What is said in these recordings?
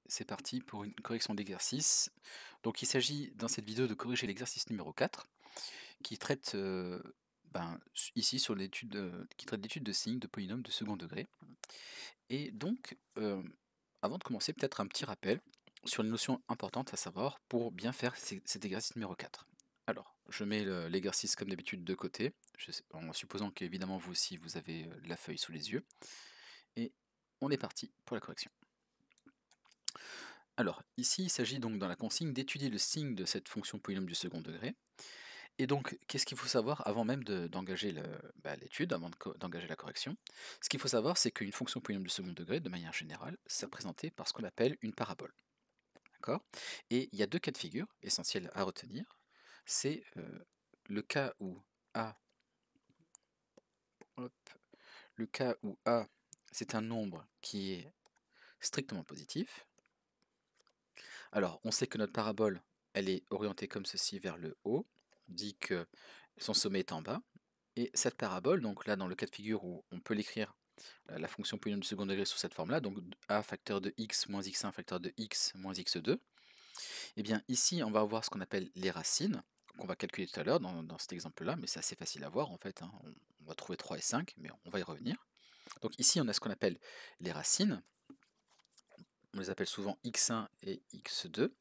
c'est parti pour une correction d'exercice. Donc il s'agit dans cette vidéo de corriger l'exercice numéro 4 qui traite ici sur l'étude qui traite d'études de signes de polynômes de second degré. Et donc avant de commencer, peut-être un petit rappel sur une notion importante à savoir pour bien faire cet exercice numéro 4. Alors, je mets l'exercice comme d'habitude de côté, en supposant qu'évidemment vous aussi vous avez la feuille sous les yeux. Et on est parti pour la correction. Alors, ici, il s'agit donc dans la consigne d'étudier le signe de cette fonction polynôme du second degré. Et donc, qu'est-ce qu'il faut savoir avant même d'engager l'étude, avant d'engager la correction? Ce qu'il faut savoir, c'est qu'une fonction polynôme du second degré, de manière générale, c'est représenté par ce qu'on appelle une parabole. D'accord? Et il y a deux cas de figure essentiels à retenir. C'est le cas où A, hop, le cas où A, c'est un nombre qui est strictement positif. Alors, on sait que notre parabole, elle est orientée comme ceci vers le haut. On dit que son sommet est en bas. Et cette parabole, donc là, dans le cas de figure où on peut l'écrire, la fonction polynôme du second degré sous cette forme-là, donc a facteur de x moins x1 facteur de x moins x2, et bien ici, on va avoir ce qu'on appelle les racines, qu'on va calculer tout à l'heure dans cet exemple-là, mais c'est assez facile à voir en fait, hein. On va trouver 3 et 5, mais on va y revenir. Donc ici, on a ce qu'on appelle les racines. On les appelle souvent x1 et x2.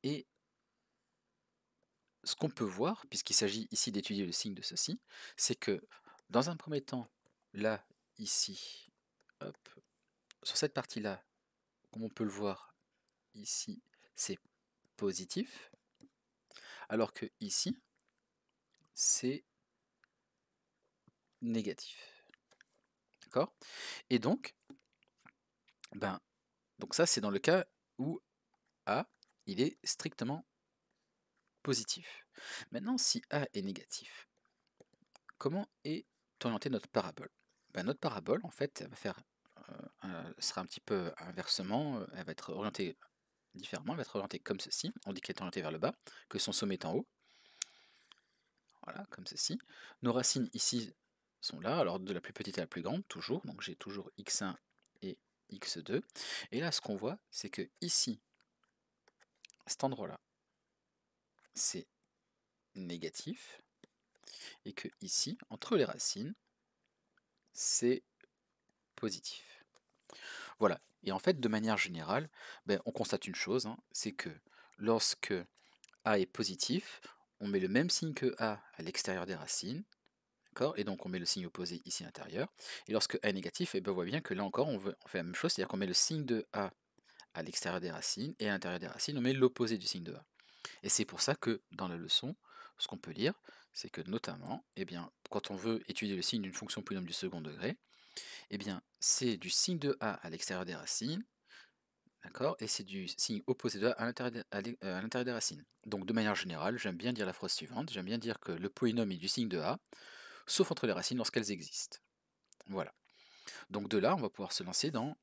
Et ce qu'on peut voir, puisqu'il s'agit ici d'étudier le signe de ceci, c'est que dans un premier temps, là, ici, hop, sur cette partie-là, comme on peut le voir ici, c'est positif, alors que ici, c'est négatif. D'accord? Et donc, donc ça, c'est dans le cas où A, il est strictement positif. Maintenant, si A est négatif, comment est orientée notre parabole? Notre parabole, en fait, elle va faire, sera un petit peu inversement, elle va être orientée différemment, elle va être orientée comme ceci. On dit qu'elle est orientée vers le bas, que son sommet est en haut. Voilà, comme ceci. Nos racines ici sont là, alors de la plus petite à la plus grande, toujours. Donc j'ai toujours x1 et x2. Et là, ce qu'on voit, c'est que ici, à cet endroit-là, c'est négatif. Et que ici, entre les racines, c'est positif. Voilà. Et en fait, de manière générale, on constate une chose, hein, c'est que lorsque A est positif, on met le même signe que A à l'extérieur des racines, et donc on met le signe opposé ici à l'intérieur. Et lorsque A est négatif, on voit bien que là encore, on fait la même chose, c'est-à-dire qu'on met le signe de A à l'extérieur des racines, et à l'intérieur des racines, on met l'opposé du signe de A. Et c'est pour ça que dans la leçon, ce qu'on peut lire, c'est que notamment, quand on veut étudier le signe d'une fonction polynôme du second degré, c'est du signe de A à l'extérieur des racines, d'accord, et c'est du signe opposé de A à l'intérieur des racines. Donc de manière générale, j'aime bien dire la phrase suivante, j'aime bien dire que le polynôme est du signe de A, sauf entre les racines lorsqu'elles existent. Voilà. Donc de là, on va pouvoir se lancer dans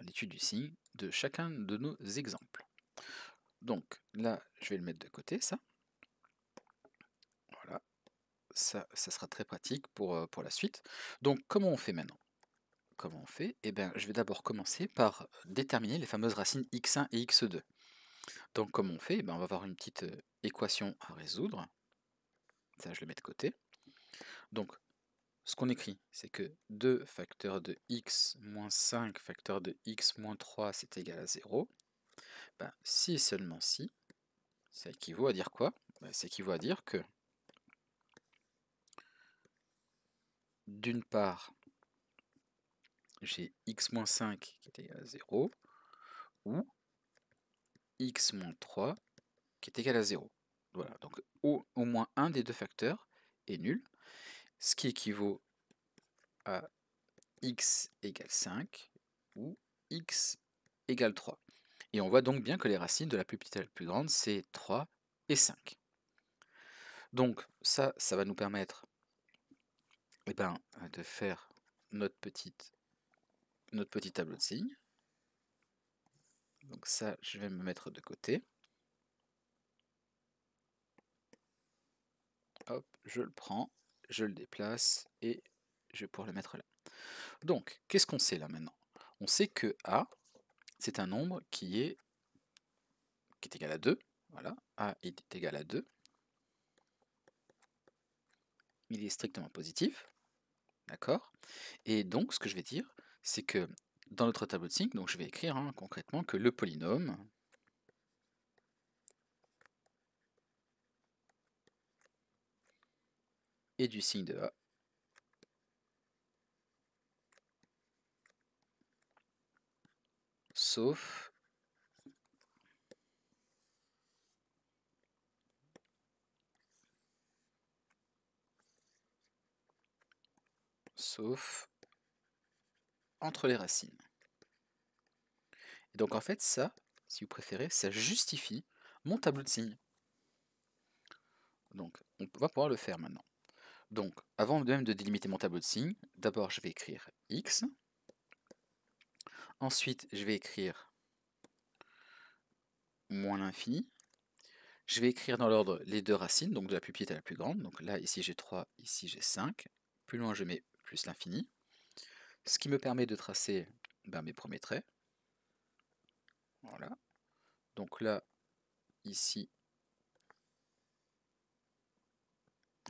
l'étude du signe de chacun de nos exemples. Donc là, je vais le mettre de côté, ça. Voilà. Ça sera très pratique pour la suite. Donc comment on fait maintenant? Comment on fait? Je vais d'abord commencer par déterminer les fameuses racines x1 et x2. Donc comment on fait? On va avoir une petite équation à résoudre. Ça, je le mets de côté. Donc, ce qu'on écrit, c'est que 2 facteur de x moins 5 facteur de x moins 3, c'est égal à 0. Si et seulement si, ça équivaut à dire quoi? Ça équivaut à dire que, d'une part, j'ai x moins 5 qui est égal à 0, ou x moins 3 qui est égal à 0. Voilà, donc au moins un des deux facteurs est nul, ce qui équivaut à x égale 5 ou x égale 3. Et on voit donc bien que les racines de la plus petite à la plus grande, c'est 3 et 5. Donc ça va nous permettre de faire notre petit tableau de signes. Donc ça, je vais me mettre de côté. Hop, je le prends, je le déplace et je vais pouvoir le mettre là. Donc, qu'est-ce qu'on sait là maintenant? On sait que A, c'est un nombre qui est qui est égal à 2. Voilà, A est égal à 2. Il est strictement positif. D'accord? Et donc, ce que je vais dire, c'est que dans notre tableau de signes, donc je vais écrire concrètement que le polynôme est du signe de A sauf entre les racines. Et donc en fait ça, si vous préférez, ça justifie mon tableau de signes. Donc on va pouvoir le faire maintenant. Donc avant même de délimiter mon tableau de signes, d'abord je vais écrire x, ensuite je vais écrire moins l'infini, je vais écrire dans l'ordre les deux racines, donc de la plus petite à la plus grande, donc là ici j'ai 3, ici j'ai 5, plus loin je mets plus l'infini, ce qui me permet de tracer mes premiers traits. Voilà. Donc là, ici,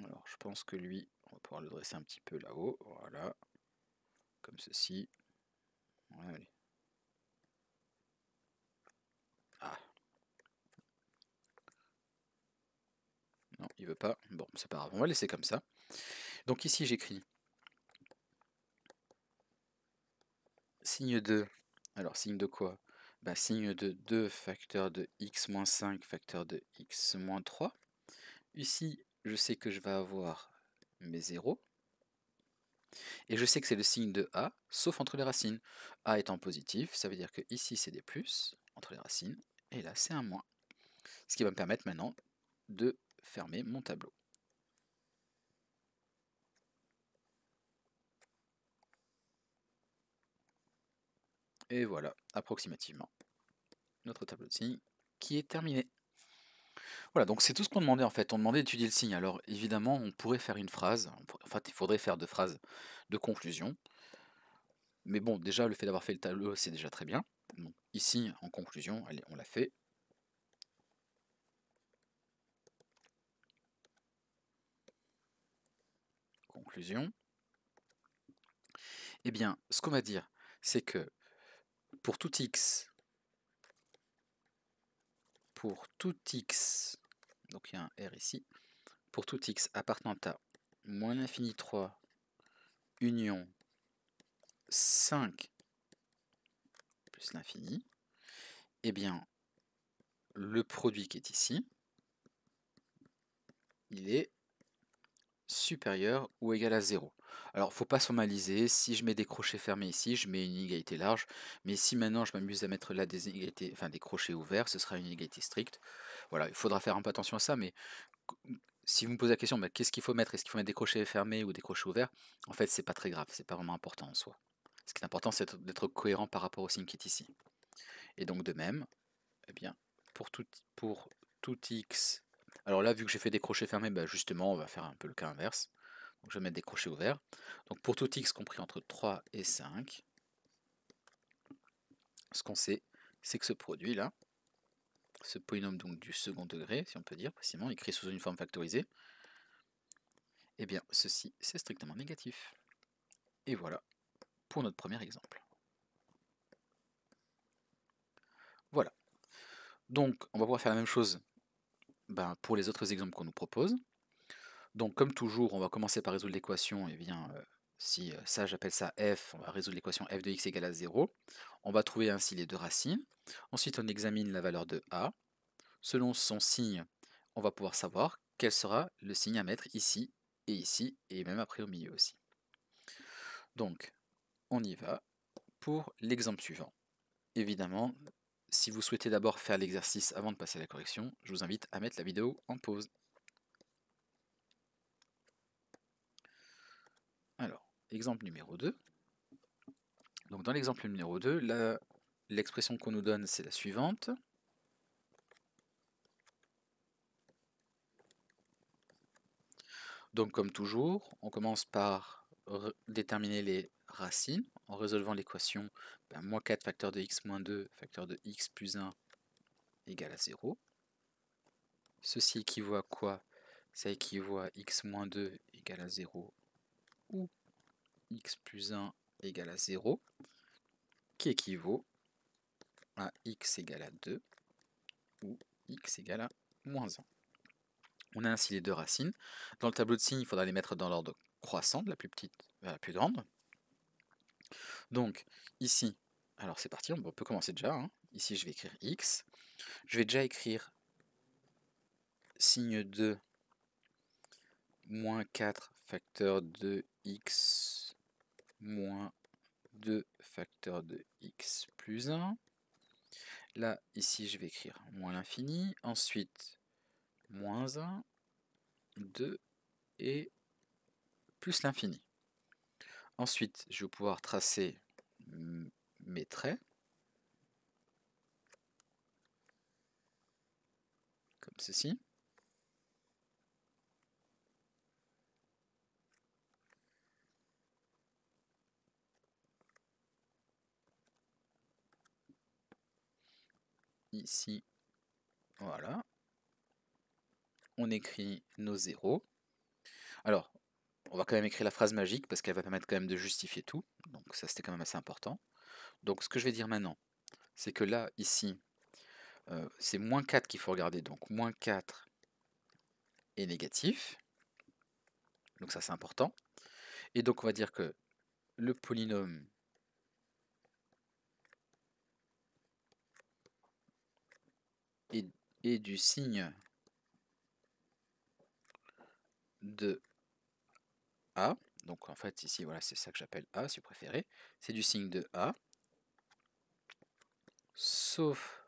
alors je pense que lui, on va pouvoir le dresser un petit peu là-haut, voilà, comme ceci. Voilà. Ah. Non, il veut pas. Bon, c'est pas grave, on va laisser comme ça. Donc ici j'écris signe 2. Alors signe de quoi? Signe de 2 facteur de x moins 5 facteur de x moins 3. Ici, je sais que je vais avoir mes 0. Et je sais que c'est le signe de A, sauf entre les racines. A étant positif, ça veut dire que ici c'est des plus entre les racines, et là c'est un moins. Ce qui va me permettre maintenant de fermer mon tableau. Et voilà, approximativement, notre tableau de signes qui est terminé. Voilà, donc c'est tout ce qu'on demandait en fait. On demandait d'étudier le signe. Alors évidemment, on pourrait faire une phrase, enfin il faudrait faire 2 phrases de conclusion. Mais bon, déjà le fait d'avoir fait le tableau, c'est déjà très bien. Donc, ici, en conclusion, allez, on l'a fait. Conclusion. Eh bien, ce qu'on va dire, c'est que pour tout x, donc il y a un R ici, pour tout x appartenant à moins l'infini 3 union 5 plus l'infini, eh bien, le produit qui est ici, il est supérieur ou égal à 0. Alors, faut pas se formaliser, si je mets des crochets fermés ici, je mets une inégalité large, mais si maintenant je m'amuse à mettre là des inégalités, enfin des crochets ouverts, ce sera une inégalité stricte. Voilà, il faudra faire un peu attention à ça, mais si vous me posez la question, qu'est-ce qu'il faut mettre? Est-ce qu'il faut mettre des crochets fermés ou des crochets ouverts? En fait, c'est pas très grave, c'est pas vraiment important en soi. Ce qui est important, c'est d'être cohérent par rapport au signe qui est ici. Et donc de même, eh bien, pour tout x, alors là, vu que j'ai fait des crochets fermés, justement, on va faire un peu le cas inverse. Donc je vais mettre des crochets ouverts. Donc pour tout x compris entre 3 et 5, ce qu'on sait, c'est que ce produit-là, ce polynôme donc du second degré, si on peut dire précisément, écrit sous une forme factorisée, eh bien ceci c'est strictement négatif. Et voilà pour notre premier exemple. Voilà. Donc on va pouvoir faire la même chose pour les autres exemples qu'on nous propose. Donc comme toujours, on va commencer par résoudre l'équation, et bien si ça j'appelle ça f, on va résoudre l'équation f de x égale à 0. On va trouver ainsi les deux racines. Ensuite on examine la valeur de a. Selon son signe, on va pouvoir savoir quel sera le signe à mettre ici, et même après au milieu aussi. Donc, on y va pour l'exemple suivant. Évidemment, si vous souhaitez d'abord faire l'exercice avant de passer à la correction, je vous invite à mettre la vidéo en pause. Alors, exemple numéro 2. Donc dans l'exemple numéro 2, l'expression qu'on nous donne, c'est la suivante. Donc comme toujours, on commence par déterminer les racines en résolvant l'équation moins 4 facteur de x moins 2 facteur de x plus 1 égale à 0. Ceci équivaut à quoi? Ça équivaut à x moins 2 égale à 0 ou x plus 1 égale à 0, qui équivaut à x égale à 2 ou x égale à moins 1. On a ainsi les deux racines. Dans le tableau de signes, il faudra les mettre dans l'ordre croissant, de la plus petite vers la plus grande. Donc ici, alors c'est parti, on peut commencer déjà. Hein. Ici, je vais écrire x. Je vais déjà écrire signe 2 moins 4 facteur de x moins 2 facteur de x plus 1. Là, ici, je vais écrire moins l'infini. Ensuite, moins 1, 2 et plus l'infini. Ensuite, je vais pouvoir tracer mes traits. Comme ceci. Ici, voilà. On écrit nos zéros. Alors, on va quand même écrire la phrase magique parce qu'elle va permettre quand même de justifier tout. Donc ça, c'était quand même assez important. Donc ce que je vais dire maintenant, c'est que là, ici, c'est moins 4 qu'il faut regarder. Donc moins 4 est négatif. Donc ça, c'est important. Et donc on va dire que le polynôme est du signe de A. Donc en fait, ici, voilà, c'est ça que j'appelle A, si vous préférez. C'est du signe de A. Sauf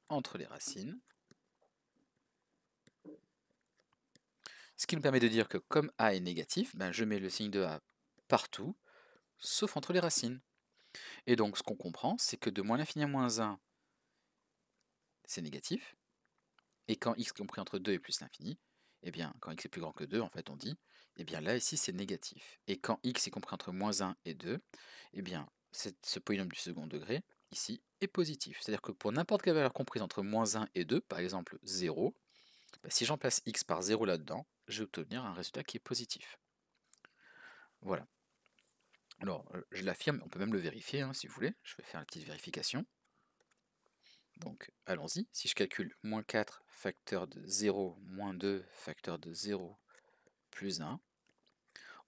entre les racines. Ce qui me permet de dire que comme A est négatif, ben je mets le signe de A partout, sauf entre les racines. Et donc ce qu'on comprend, c'est que de moins l'infini à moins 1, c'est négatif. Et quand x compris entre 2 et plus l'infini, eh bien, quand x est plus grand que 2, en fait, on dit, eh bien là, ici, c'est négatif. Et quand x est compris entre moins 1 et 2, eh bien, ce polynôme du second degré, ici, est positif. C'est-à-dire que pour n'importe quelle valeur comprise entre moins 1 et 2, par exemple 0, ben, si j'emplace x par 0 là-dedans, je vais obtenir un résultat qui est positif. Voilà. Alors, je l'affirme, on peut même le vérifier, hein, si vous voulez. Je vais faire la petite vérification. Donc, allons-y. Si je calcule moins 4 facteur de 0, moins 2 facteur de 0, plus 1,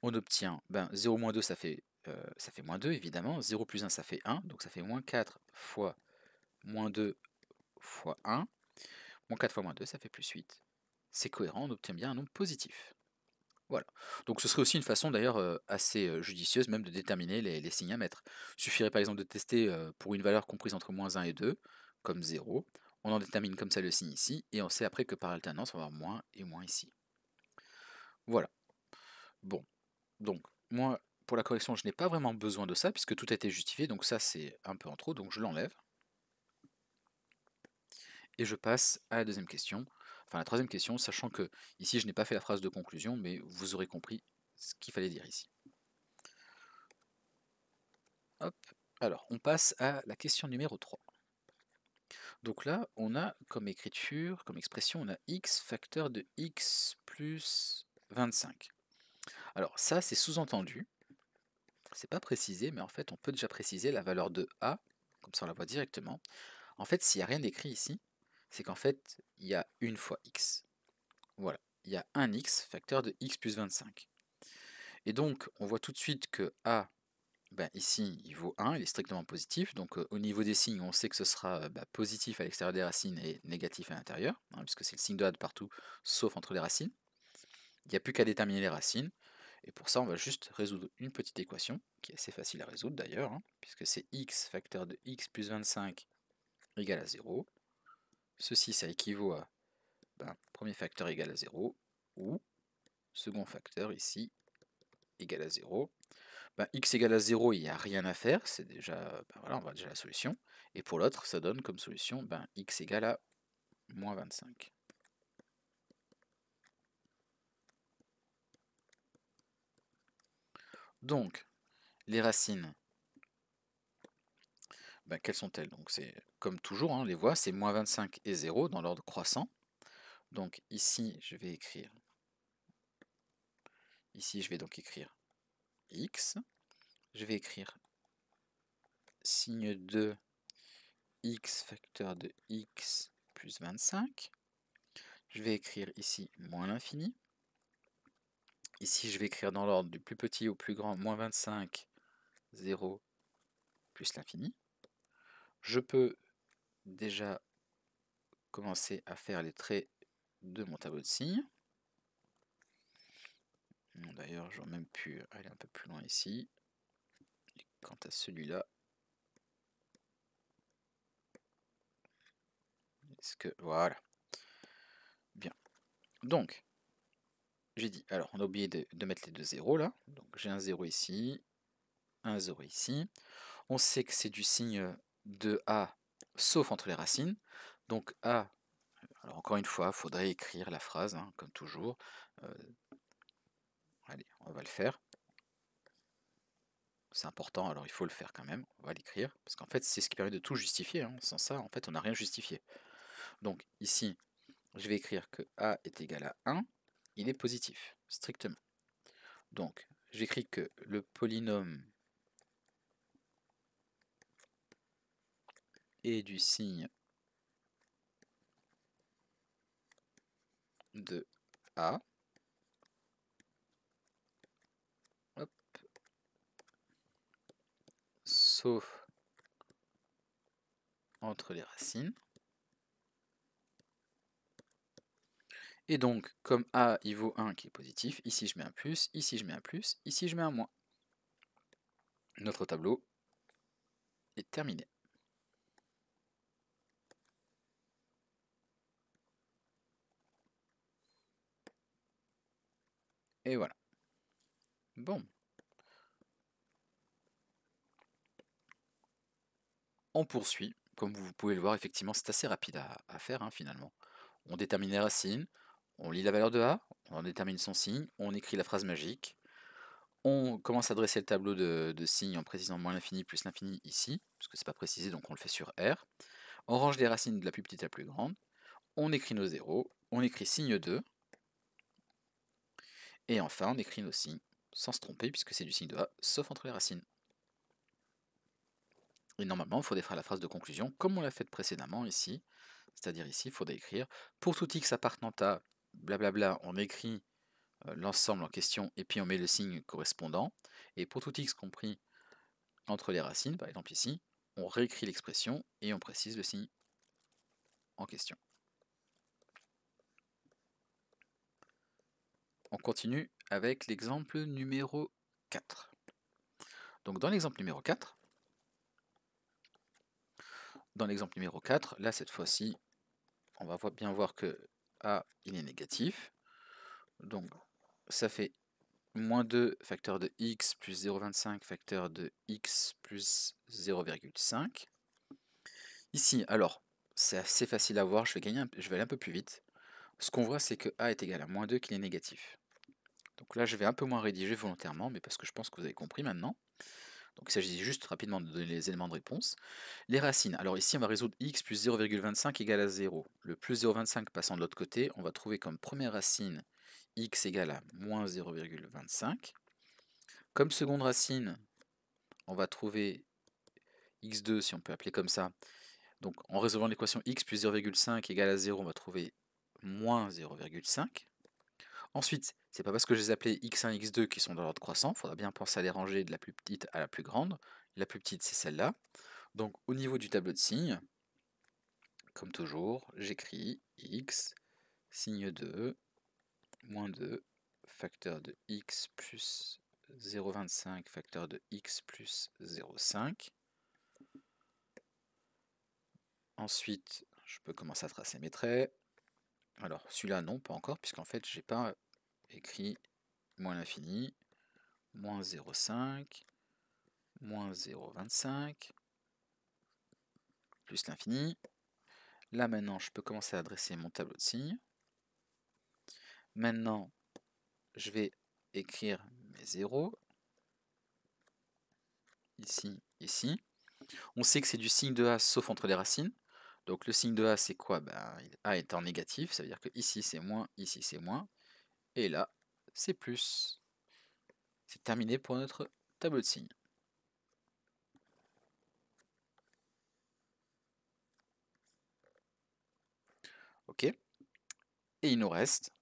on obtient, 0 moins 2, ça fait moins 2, évidemment. 0 plus 1, ça fait 1. Donc, ça fait moins 4 fois moins 2 fois 1. Moins 4 fois moins 2, ça fait plus 8. C'est cohérent, on obtient bien un nombre positif. Voilà. Donc ce serait aussi une façon d'ailleurs assez judicieuse même de déterminer les signes à mettre. Il suffirait par exemple de tester pour une valeur comprise entre moins 1 et 2, comme 0. On en détermine comme ça le signe ici, et on sait après que par alternance on va avoir moins et moins ici. Voilà. Bon. Donc, moi, pour la correction, je n'ai pas vraiment besoin de ça, puisque tout a été justifié, donc ça c'est un peu en trop, donc je l'enlève. Et je passe à la deuxième question, enfin la troisième question, sachant que ici je n'ai pas fait la phrase de conclusion, mais vous aurez compris ce qu'il fallait dire ici. Hop. Alors, on passe à la question numéro 3. Donc là, on a comme écriture, comme expression, on a x facteur de x plus 25. Alors ça, c'est sous-entendu. C'est pas précisé, mais en fait, on peut déjà préciser la valeur de a, comme ça on la voit directement. En fait, s'il n'y a rien d'écrit ici, c'est qu'en fait, il y a une fois x. Voilà, il y a un x facteur de x plus 25. Et donc, on voit tout de suite que a, ici, il vaut 1, il est strictement positif. Donc, au niveau des signes, on sait que ce sera positif à l'extérieur des racines et négatif à l'intérieur, hein, puisque c'est le signe de a de partout, sauf entre les racines. Il n'y a plus qu'à déterminer les racines. Et pour ça, on va juste résoudre une petite équation, qui est assez facile à résoudre d'ailleurs, hein, puisque c'est x facteur de x plus 25 égale à 0. Ceci, ça équivaut à premier facteur égal à 0, ou second facteur ici égal à 0. X égale à 0, il n'y a rien à faire, c'est déjà, voilà, on voit déjà la solution. Et pour l'autre, ça donne comme solution x égale à moins 25. Donc, les racines, Ben, quelles sont-elles? Donc c'est comme toujours, hein, les voies, c'est moins 25 et 0 dans l'ordre croissant. Donc ici, je vais écrire, ici je vais donc écrire x, je vais écrire signe de x facteur de x plus 25, je vais écrire ici moins l'infini, ici je vais écrire dans l'ordre du plus petit au plus grand, moins 25, 0, plus l'infini. Je peux déjà commencer à faire les traits de mon tableau de signes. D'ailleurs, j'aurais même pu aller un peu plus loin ici. Et quant à celui-là, est-ce que... Voilà. Bien. Donc, j'ai dit, alors on a oublié de mettre les deux zéros là. Donc j'ai un 0 ici, un 0 ici. On sait que c'est du signe de A, sauf entre les racines. Donc A, alors encore une fois, il faudrait écrire la phrase, hein, comme toujours. Allez, on va le faire. C'est important, alors il faut le faire quand même. On va l'écrire, parce qu'en fait, c'est ce qui permet de tout justifier, hein. Sans ça, en fait, on n'a rien justifié. Donc ici, je vais écrire que A est égal à 1, il est positif, strictement. Donc, j'écris que le polynôme est du signe de A. Hop. Sauf entre les racines. Et donc, comme A il vaut 1 qui est positif, ici je mets un plus, ici je mets un plus, ici je mets un moins. Notre tableau est terminé. Et voilà. Bon. On poursuit. Comme vous pouvez le voir, effectivement, c'est assez rapide à faire, hein, finalement. On détermine les racines, on lit la valeur de A, on détermine son signe, on écrit la phrase magique, on commence à dresser le tableau de signes en précisant moins l'infini plus l'infini ici, parce que c'est pas précisé, donc on le fait sur R. On range les racines de la plus petite à la plus grande, on écrit nos zéros, on écrit signe 2, et enfin on écrit nos signes, sans se tromper, puisque c'est du signe de A, sauf entre les racines. Et normalement, il faudrait faire la phrase de conclusion, comme on l'a fait précédemment ici, c'est-à-dire ici, il faudrait écrire, pour tout x appartenant à blablabla, on écrit l'ensemble en question, et puis on met le signe correspondant, et pour tout x compris entre les racines, par exemple ici, on réécrit l'expression, et on précise le signe en question. On continue avec l'exemple numéro 4. Donc dans l'exemple numéro 4, là cette fois-ci, on va bien voir que A il est négatif. Donc ça fait moins 2 facteur de x plus 0,25 facteur de x plus 0,5. Ici, alors, c'est assez facile à voir, je vais aller un peu plus vite. Ce qu'on voit, c'est que A est égal à moins 2, qu'il est négatif. Donc là, je vais un peu moins rédiger volontairement, mais parce que je pense que vous avez compris maintenant. Donc il s'agit juste rapidement de donner les éléments de réponse. Les racines, alors ici on va résoudre x plus 0,25 égale à 0. Le plus 0,25 passant de l'autre côté, on va trouver comme première racine x égale à moins 0,25. Comme seconde racine, on va trouver x2, si on peut appeler comme ça. Donc en résolvant l'équation x plus 0,5 égale à 0, on va trouver moins 0,5. Ensuite, c'est pas parce que je les appelais x1 x2 qui sont dans l'ordre croissant, il faudra bien penser à les ranger de la plus petite à la plus grande. La plus petite, c'est celle-là. Donc au niveau du tableau de signes, comme toujours, j'écris x, signe 2, moins 2, facteur de x plus 0,25, facteur de x plus 0,5. Ensuite, je peux commencer à tracer mes traits. Alors celui-là, non, pas encore, puisqu'en fait, j'ai pas écrit moins l'infini, moins 0,5, moins 0,25, plus l'infini. Là maintenant, je peux commencer à dresser mon tableau de signes. Maintenant, je vais écrire mes zéros, ici, ici. On sait que c'est du signe de A sauf entre les racines. Donc le signe de A c'est quoi? Ben, A est en négatif, ça veut dire que ici c'est moins, ici c'est moins, et là c'est plus. C'est terminé pour notre tableau de signes. Ok. Et il nous reste,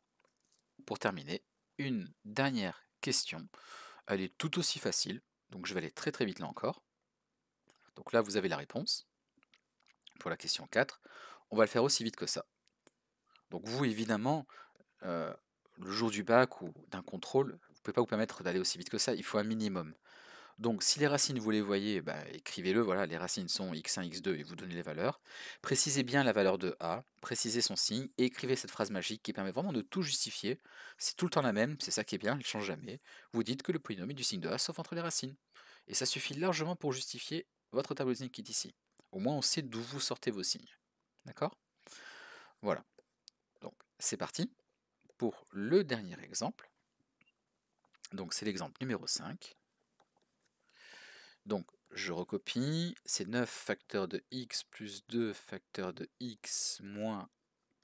pour terminer, une dernière question. Elle est tout aussi facile, donc je vais aller très très vite là encore. Donc là vous avez la réponse pour la question 4. On va le faire aussi vite que ça. Donc vous évidemment, le jour du bac ou d'un contrôle, vous ne pouvez pas vous permettre d'aller aussi vite que ça, il faut un minimum. Donc si les racines vous les voyez, bah, écrivez-le, voilà, les racines sont x1, x2 et vous donnez les valeurs. Précisez bien la valeur de a, précisez son signe et écrivez cette phrase magique qui permet vraiment de tout justifier. C'est tout le temps la même, c'est ça qui est bien, elle ne change jamais. Vous dites que le polynôme est du signe de a sauf entre les racines. Et ça suffit largement pour justifier votre tableau de signes qui est ici. Au moins on sait d'où vous sortez vos signes. D'accord? Voilà. Donc c'est parti pour le dernier exemple. Donc c'est l'exemple numéro 5. Donc je recopie, c'est 9 facteur de x plus 2 facteur de x moins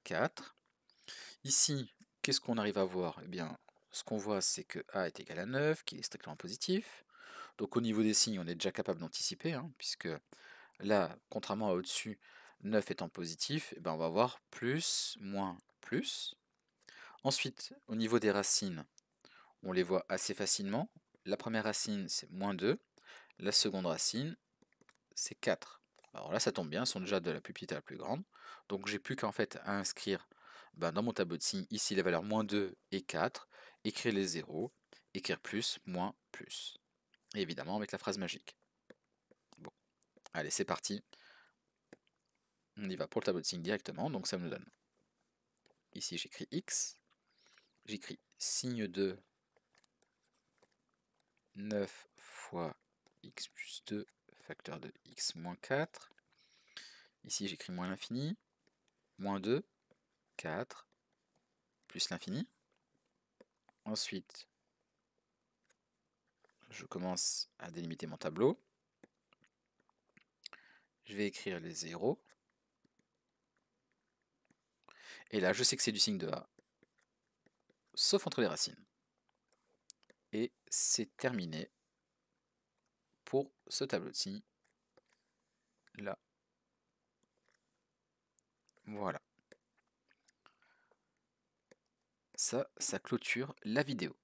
4. Ici, qu'est-ce qu'on arrive à voir? Eh bien, ce qu'on voit, c'est que a est égal à 9, qu'il est strictement positif. Donc au niveau des signes, on est déjà capable d'anticiper, hein, puisque là, contrairement à au-dessus, 9 étant positif, eh ben, on va voir plus, moins, plus. Ensuite, au niveau des racines, on les voit assez facilement. La première racine, c'est moins 2. La seconde racine, c'est 4. Alors là, ça tombe bien, elles sont déjà de la plus petite à la plus grande. Donc j'ai plus qu'en fait à inscrire dans mon tableau de signes, ici les valeurs moins 2 et 4, écrire les zéros, écrire plus, moins, plus. Et évidemment avec la phrase magique. Bon, allez, c'est parti. On y va pour le tableau de signes directement, donc ça me donne. Ici j'écris x, j'écris signe de 9 fois x plus 2 facteur de x moins 4. Ici j'écris moins l'infini, moins 2, 4, plus l'infini. Ensuite, je commence à délimiter mon tableau. Je vais écrire les zéros. Et là, je sais que c'est du signe de A, sauf entre les racines. Et c'est terminé pour ce tableau de signes là. Voilà. Ça clôture la vidéo.